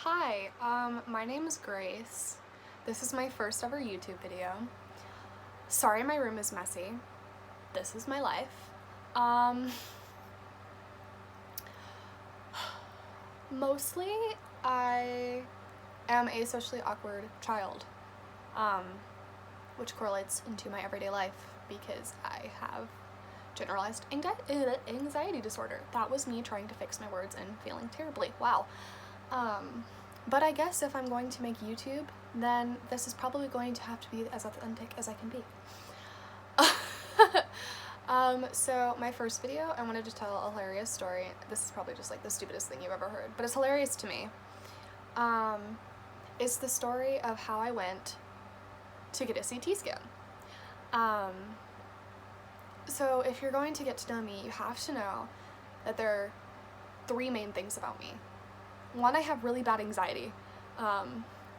Hi, my name is Grace. This is my first ever YouTube video. Sorry my room is messy. This is my life. Mostly I am a socially awkward child, which correlates into my everyday life because I have generalized anxiety disorder. That was me trying to fix my words and feeling terribly. Wow. But I guess if I'm going to make YouTube, then this is probably going to have to be as authentic as I can be. So my first video, I wanted to tell a hilarious story. This is probably just like the stupidest thing you've ever heard, but it's hilarious to me. It's the story of how I went to get a CT scan. So if you're going to get to know me, you have to know that there are three main things about me. One, I have really bad anxiety.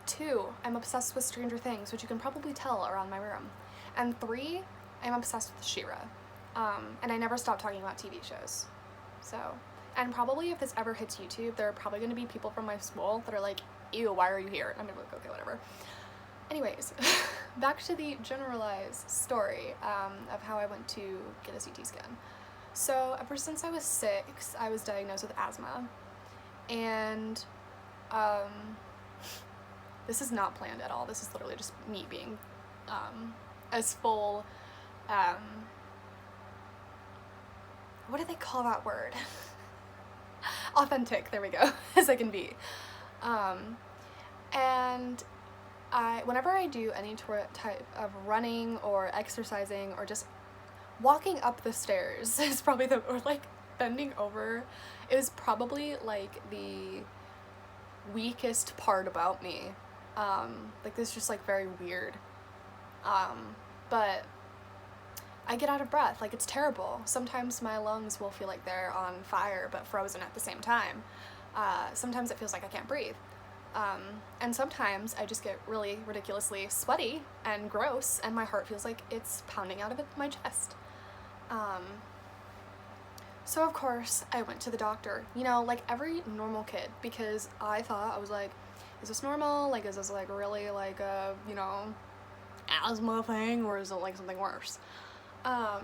Two, I'm obsessed with Stranger Things, which you can probably tell around my room. And three, I'm obsessed with She-Ra. And I never stop talking about TV shows. So, and probably if this ever hits YouTube, there are probably going to be people from my school that are like, ew, why are you here? And I'm gonna be like, okay, whatever. Anyways, back to the generalized story of how I went to get a CT scan. So ever since I was 6, I was diagnosed with asthma. And this is not planned at all. This is literally just me being as full, what do they call that word? Authentic, there we go, as I can be. And whenever I do any type of running or exercising or just walking up the stairs is probably or like bending over is probably like the weakest part about me. Like this is just like very weird. But I get out of breath, like it's terrible. Sometimes my lungs will feel like they're on fire but frozen at the same time. Sometimes it feels like I can't breathe. And sometimes I just get really ridiculously sweaty and gross and my heart feels like it's pounding out of my chest. So of course I went to the doctor, you know, like every normal kid, because I thought, I was like, is this normal? Like, is this like really like a, you know, asthma thing, or is it like something worse? I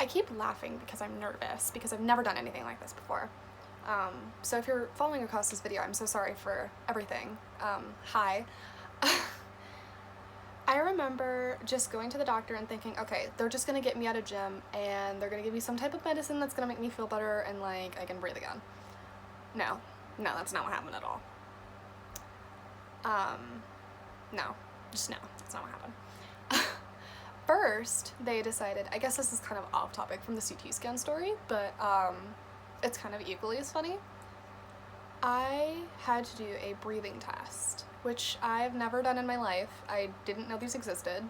keep laughing because I'm nervous because I've never done anything like this before. So if you're following across this video, I'm so sorry for everything. Hi. I remember just going to the doctor and thinking, okay, they're just gonna get me out of gym and they're gonna give me some type of medicine that's gonna make me feel better and like I can breathe again. No, that's not what happened at all. No, just no, that's not what happened. First, they decided, I guess this is kind of off topic from the CT scan story, but it's kind of equally as funny. I had to do a breathing test, which I've never done in my life. I didn't know these existed.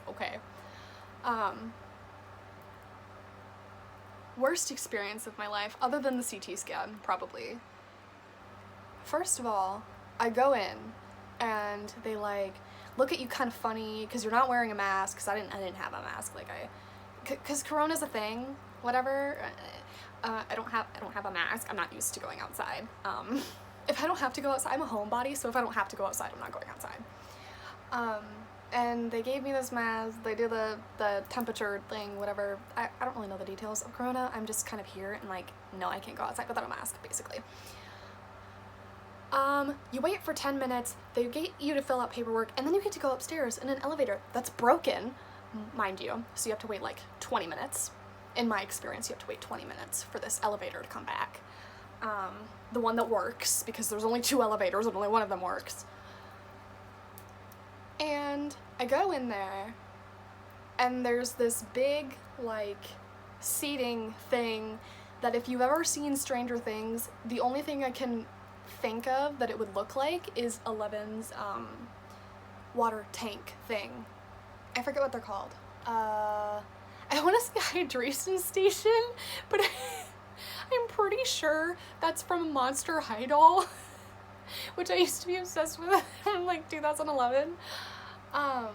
Okay. Worst experience of my life, other than the CT scan, probably. First of all, I go in, and they like look at you kind of funny because you're not wearing a mask. Because I didn't have a mask. Like because Corona's a thing. Whatever. I don't have a mask. I'm not used to going outside. If I don't have to go outside, I'm a homebody, so if I don't have to go outside, I'm not going outside. And they gave me this mask. They do the temperature thing, whatever. I don't really know the details of Corona. I'm just kind of here and like, no, I can't go outside without a mask, basically. You wait for 10 minutes, they get you to fill out paperwork, and then you get to go upstairs in an elevator that's broken, mind you, so you have to wait like 20 minutes. In my experience, you have to wait 20 minutes for this elevator to come back. The one that works, because there's only 2 elevators and only one of them works. And I go in there, and there's this big, like, seating thing that if you've ever seen Stranger Things, the only thing I can think of that it would look like is Eleven's water tank thing. I forget what they're called. I want to say hydration station, but I'm pretty sure that's from Monster High Doll, which I used to be obsessed with in like 2011. Oh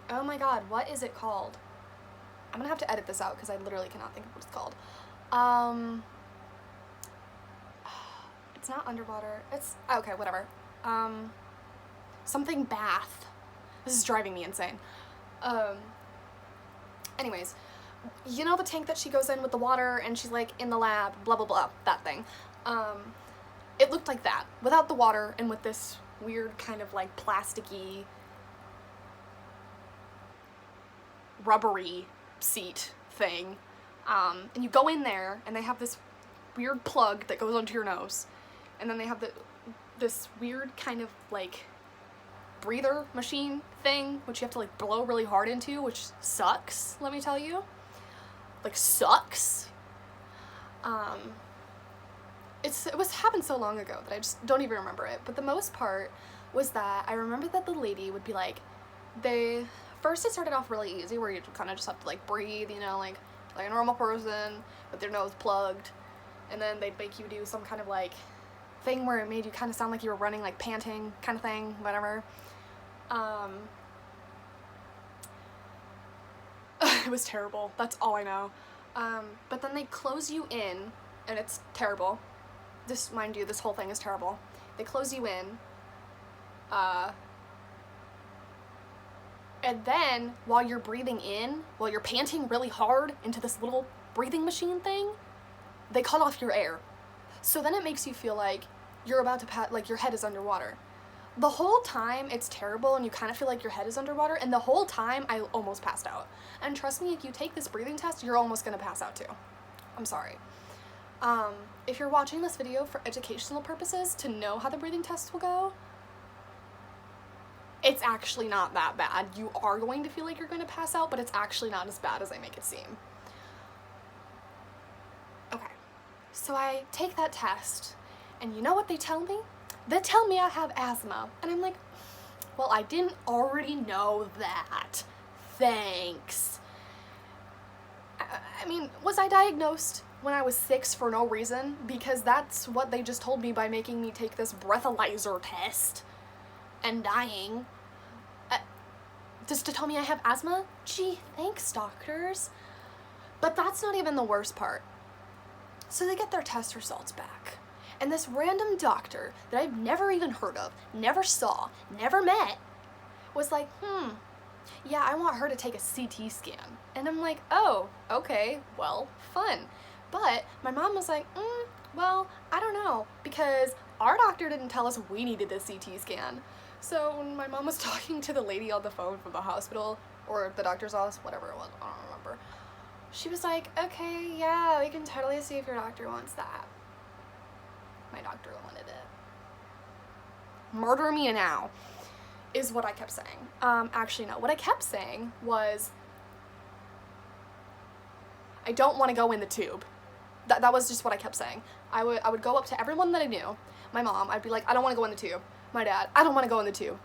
my god, what is it called? I'm gonna have to edit this out because I literally cannot think of what it's called. It's not underwater. It's, okay, whatever. Something bath. This is driving me insane. Anyways, you know the tank that she goes in with the water and she's like in the lab, blah, blah, blah, that thing. It looked like that, without the water and with this weird kind of like plasticky, rubbery seat thing. And you go in there and they have this weird plug that goes onto your nose. And then they have this weird kind of like breather machine thing, which you have to like blow really hard into, which sucks, let me tell you. Like, sucks. It was happened so long ago that I just don't even remember it. But the most part was that I remember that the lady would be like, first it started off really easy where you kind of just have to like breathe, you know, like a normal person with their nose plugged. And then they'd make you do some kind of like thing where it made you kind of sound like you were running, like panting kind of thing, whatever. It was terrible. That's all I know. But then they close you in, and it's terrible. This, mind you, this whole thing is terrible. They close you in, and then while you're breathing in, while you're panting really hard into this little breathing machine thing, they cut off your air. So then it makes you feel like you're about to like your head is underwater. The whole time it's terrible and you kind of feel like your head is underwater, and the whole time I almost passed out. And trust me, if you take this breathing test, you're almost gonna pass out too. I'm sorry. If you're watching this video for educational purposes to know how the breathing test will go, it's actually not that bad. You are going to feel like you're going to pass out, but it's actually not as bad as I make it seem. Okay, so I take that test, and you know what they tell me? They tell me I have asthma, and I'm like, well, I didn't already know that. Thanks. I mean, was I diagnosed when I was 6 for no reason? Because that's what they just told me by making me take this breathalyzer test and dying. Just to tell me I have asthma? Gee, thanks, doctors. But that's not even the worst part. So they get their test results back. And this random doctor that I've never even heard of, never saw, never met, was like, yeah, I want her to take a CT scan. And I'm like, oh, okay, well, fun. But my mom was like, well, I don't know, because our doctor didn't tell us we needed a CT scan. So when my mom was talking to the lady on the phone from the hospital, or the doctor's office, whatever it was, I don't remember, she was like, okay, yeah, we can totally see if your doctor wants that. My doctor wanted it. Murder me now, is what I kept saying. Actually, no, what I kept saying was, I don't want to go in the tube. That was just what I kept saying. I would go up to everyone that I knew. My mom, I'd be like, I don't want to go in the tube. My dad, I don't want to go in the tube.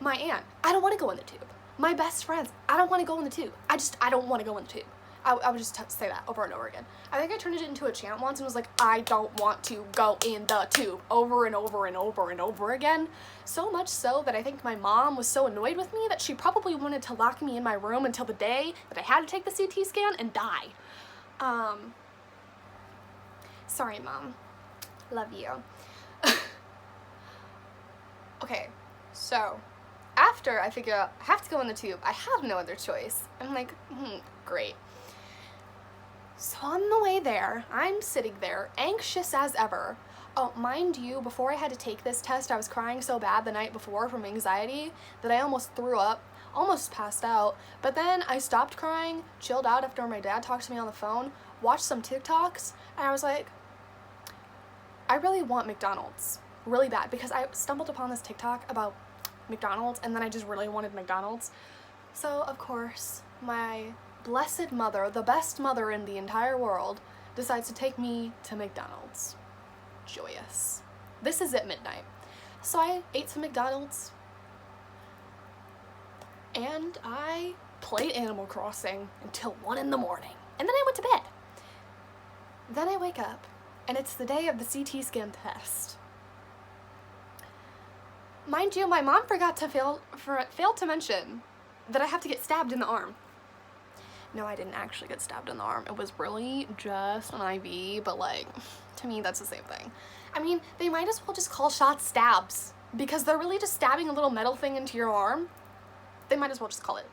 My aunt, I don't want to go in the tube. My best friends, I don't want to go in the tube. I don't want to go in the tube. I would just say that over and over again. I think I turned it into a chant once and was like, I don't want to go in the tube, over and over and over and over again. So much so that I think my mom was so annoyed with me that she probably wanted to lock me in my room until the day that I had to take the CT scan and die. Sorry, Mom. Love you. Okay, so after I figure out I have to go in the tube, I have no other choice. I'm like, great. So on the way there, I'm sitting there, anxious as ever. Oh, mind you, before I had to take this test, I was crying so bad the night before from anxiety that I almost threw up, almost passed out. But then I stopped crying, chilled out after my dad talked to me on the phone, watched some TikToks, and I was like, I really want McDonald's. Really bad, because I stumbled upon this TikTok about McDonald's, and then I just really wanted McDonald's. So, of course, my blessed mother, the best mother in the entire world, decides to take me to McDonald's. Joyous. This is at midnight. So I ate some McDonald's, and I played Animal Crossing until 1 in the morning, and then I went to bed. Then I wake up, and it's the day of the CT scan test. Mind you, my mom forgot to fail to mention that I have to get stabbed in the arm. No, I didn't actually get stabbed in the arm. It was really just an IV, but like, to me, that's the same thing. I mean, they might as well just call shots stabs, because they're really just stabbing a little metal thing into your arm. They might as well just call it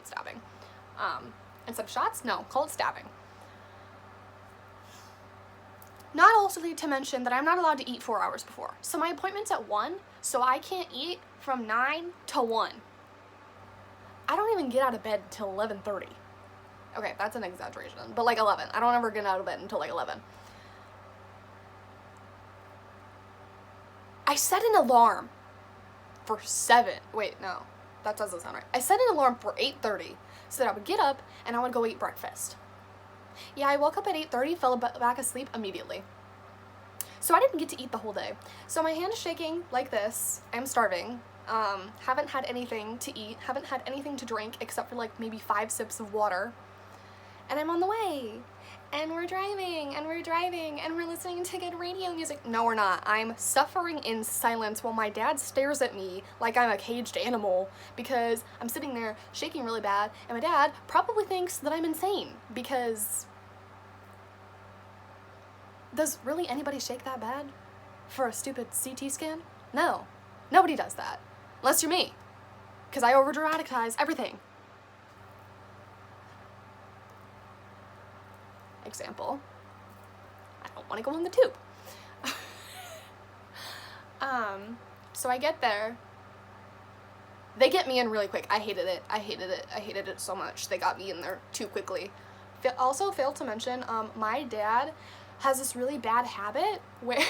stabbing. Instead of shots, no, call it stabbing. Not also to mention that I'm not allowed to eat 4 hours before. So my appointment's at 1, so I can't eat from 9 to 1. I don't even get out of bed till 11:30. Okay, that's an exaggeration, but like 11. I don't ever get out of bed until like 11. I set an alarm for 7. Wait, no, that doesn't sound right. I set an alarm for 8:30 so that I would get up and I would go eat breakfast. Yeah, I woke up at 8:30, fell back asleep immediately. So I didn't get to eat the whole day. So my hand is shaking like this. I'm starving. Haven't had anything to eat, haven't had anything to drink except for like maybe 5 sips of water. And I'm on the way. And we're driving, and we're listening to good radio music. No, we're not. I'm suffering in silence while my dad stares at me like I'm a caged animal because I'm sitting there shaking really bad, and my dad probably thinks that I'm insane because does really anybody shake that bad for a stupid CT scan? No. Nobody does that. Unless you're me. Because I over-dramatize everything. Example. I don't want to go in the tube. So I get there. They get me in really quick. I hated it so much. They got me in there too quickly. Also failed to mention, my dad has this really bad habit where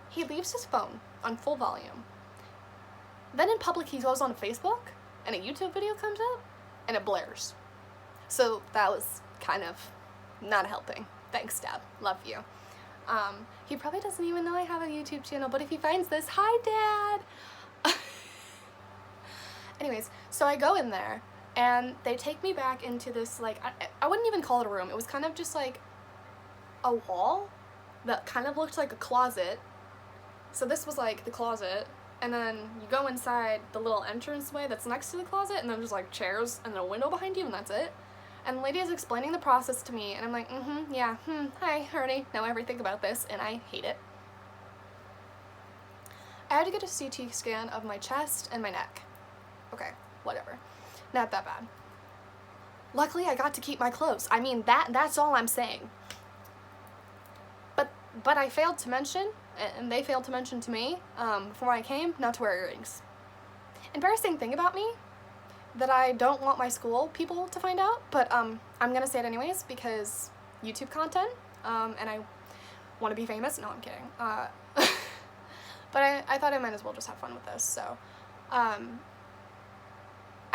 he leaves his phone on full volume. Then in public he goes on Facebook and a YouTube video comes up and it blares. So that was kind of not helping. Thanks, Dad. Love you. He probably doesn't even know I have a YouTube channel, but if he finds this, hi, Dad! Anyways, so I go in there and they take me back into this, like, I wouldn't even call it a room. It was kind of just like a wall that kind of looked like a closet. So this was like the closet, and then you go inside the little entranceway that's next to the closet, and then there's like chairs and then a window behind you, and that's it. And the lady is explaining the process to me, and I'm like, yeah, hi, I already know everything about this, and I hate it. I had to get a CT scan of my chest and my neck. Okay, whatever. Not that bad. Luckily, I got to keep my clothes. I mean, that's all I'm saying. But I failed to mention, and they failed to mention to me, before I came, not to wear earrings. Embarrassing thing about me that I don't want my school people to find out, but I'm gonna say it anyways because YouTube content, and I want to be famous. No, I'm kidding. But I thought I might as well just have fun with this, so I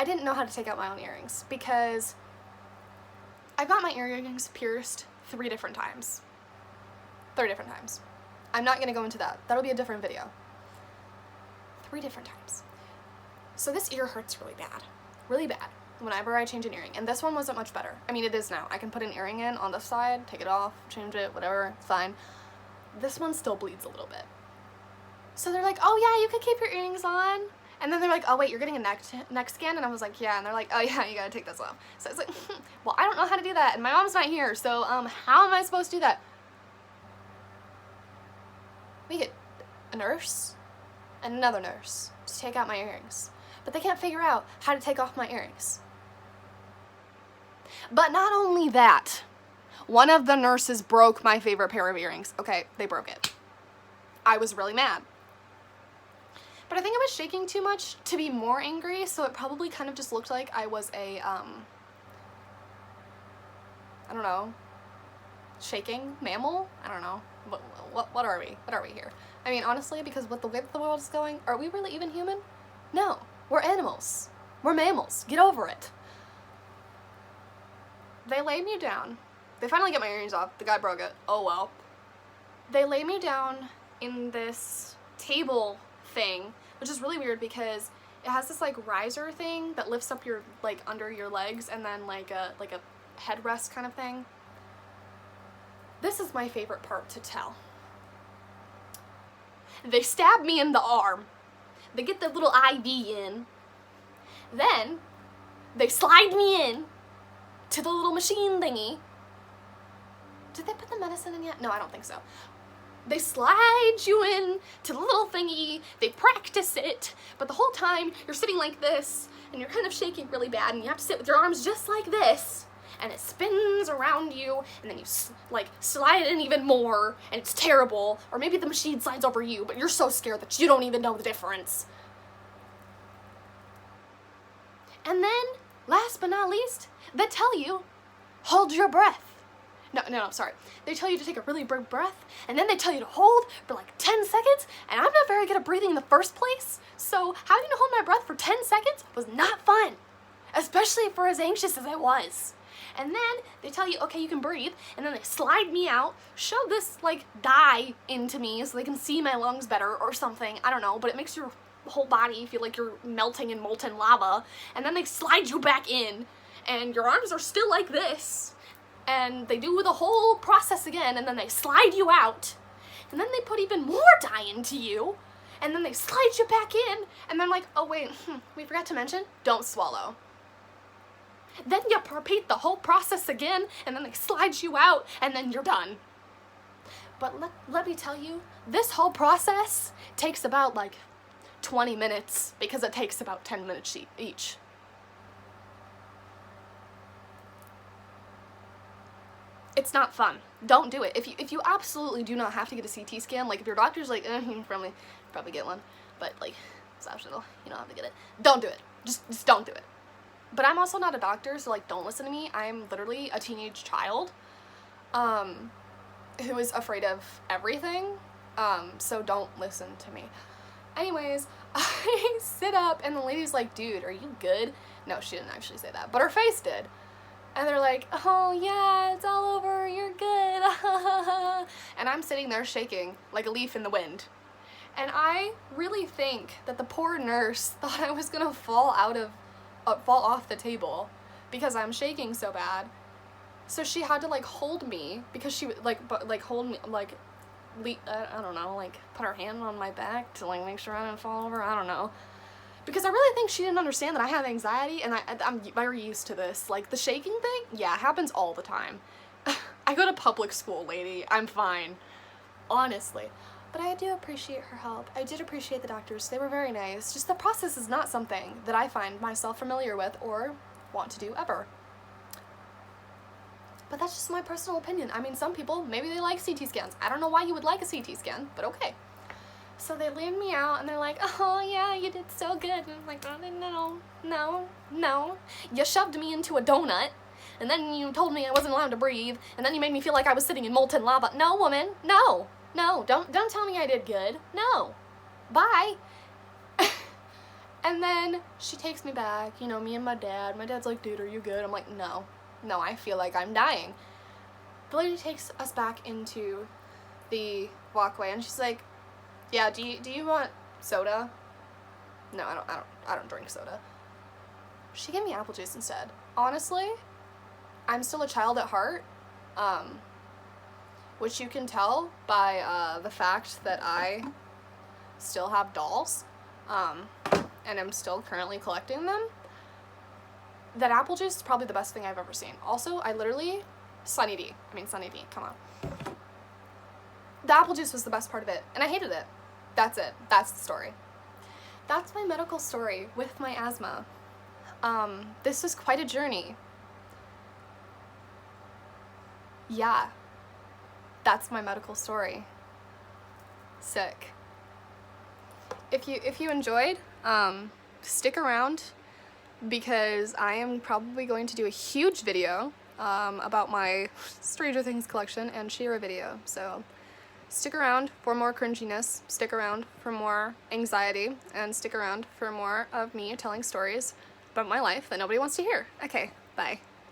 didn't know how to take out my own earrings because I got my earrings pierced 3 different times. 3 different times. I'm not gonna go into that. That'll be a different video. 3 different times. So this ear hurts really bad. Really bad whenever I change an earring, and this one wasn't much better. I mean, it is now. I can put an earring in on this side, take it off, change it, whatever, it's fine. This one still bleeds a little bit. So they're like, oh yeah, you could keep your earrings on. And then they're like, oh wait, you're getting a neck scan? And I was like, yeah. And they're like, oh yeah, you gotta take this off. So I was like, well, I don't know how to do that, and my mom's not here, so how am I supposed to do that? We get a nurse and another nurse to take out my earrings. But they can't figure out how to take off my earrings. But not only that, one of the nurses broke my favorite pair of earrings. Okay, they broke it. I was really mad. But I think I was shaking too much to be more angry, so it probably kind of just looked like I was a, I don't know, shaking mammal? I don't know. What are we? What are we here? I mean, honestly, because with the way the world is going, are we really even human? No. We're animals. We're mammals. Get over it. They laid me down. They finally get my earrings off. The guy broke it. Oh well. They lay me down in this table thing, which is really weird because it has this like riser thing that lifts up your like under your legs, and then like a headrest kind of thing. This is my favorite part to tell. They stab me in the arm. They get the little IV in. Then they slide me in to the little machine thingy. Did they put the medicine in yet? No, I don't think so. They slide you in to the little thingy, they practice it, but the whole time you're sitting like this, and you're kind of shaking really bad, and you have to sit with your arms just like this, and it spins around you, and then you like slide it in even more, and it's terrible, or maybe the machine slides over you, but you're so scared that you don't even know the difference. And then, last but not least, they tell you, hold your breath. No, sorry. They tell you to take a really big breath, and then they tell you to hold for like 10 seconds, and I'm not very good at breathing in the first place, so having to hold my breath for 10 seconds was not fun, especially for as anxious as I was. And then they tell you, okay, you can breathe, and then they slide me out, shove this like dye into me so they can see my lungs better or something, I don't know, but it makes your whole body feel like you're melting in molten lava, and then they slide you back in, and your arms are still like this. And they do the whole process again, and then they slide you out, and then they put even more dye into you, and then they slide you back in, and then like, oh wait, we forgot to mention, don't swallow. Then you repeat the whole process again, and then they slide you out, and then you're done. But let me tell you, this whole process takes about like 20 minutes, because it takes about 10 minutes each. It's not fun. Don't do it. If you absolutely do not have to get a CT scan, like if your doctor's like, you can probably get one, but like it's optional, you don't have to get it. Don't do it. Just don't do it. But I'm also not a doctor, so like don't listen to me. I'm literally a teenage child, who is afraid of everything. So don't listen to me. Anyways, I sit up and the lady's like, dude, are you good? No, she didn't actually say that, but her face did. And they're like, oh yeah, it's all over, you're good. And I'm sitting there shaking like a leaf in the wind. And I really think that the poor nurse thought I was gonna fall off the table because I'm shaking so bad. So she had to like hold me because she hold me like, I don't know, like put her hand on my back to like make sure I didn't fall over. I don't know. Because I really think she didn't understand that I have anxiety, and I'm very used to this. Like, the shaking thing, yeah, it happens all the time. I go to public school, lady. I'm fine. Honestly. But I do appreciate her help. I did appreciate the doctors. They were very nice. Just the process is not something that I find myself familiar with or want to do ever. But that's just my personal opinion. I mean, some people, maybe they like CT scans. I don't know why you would like a CT scan, but okay. So they leave me out, and they're like, oh yeah, you did so good. And I'm like, oh, no. You shoved me into a donut, and then you told me I wasn't allowed to breathe, and then you made me feel like I was sitting in molten lava. No, woman, no, don't tell me I did good. No, bye. And then she takes me back, you know, me and my dad. My dad's like, dude, are you good? I'm like, no, I feel like I'm dying. The lady takes us back into the walkway, and she's like, yeah, do you want soda? No, I don't drink soda. She gave me apple juice instead. Honestly, I'm still a child at heart, which you can tell by the fact that I still have dolls, and I'm still currently collecting them. That apple juice is probably the best thing I've ever seen. Also, I literally, Sunny D, come on. The apple juice was the best part of it, and I hated it. That's it. That's the story. That's my medical story with my asthma. This is quite a journey. Yeah. That's my medical story. Sick. If you enjoyed, stick around, because I am probably going to do a huge video about my Stranger Things collection and She-Ra video, so stick around for more cringiness, stick around for more anxiety, and stick around for more of me telling stories about my life that nobody wants to hear. Okay, bye.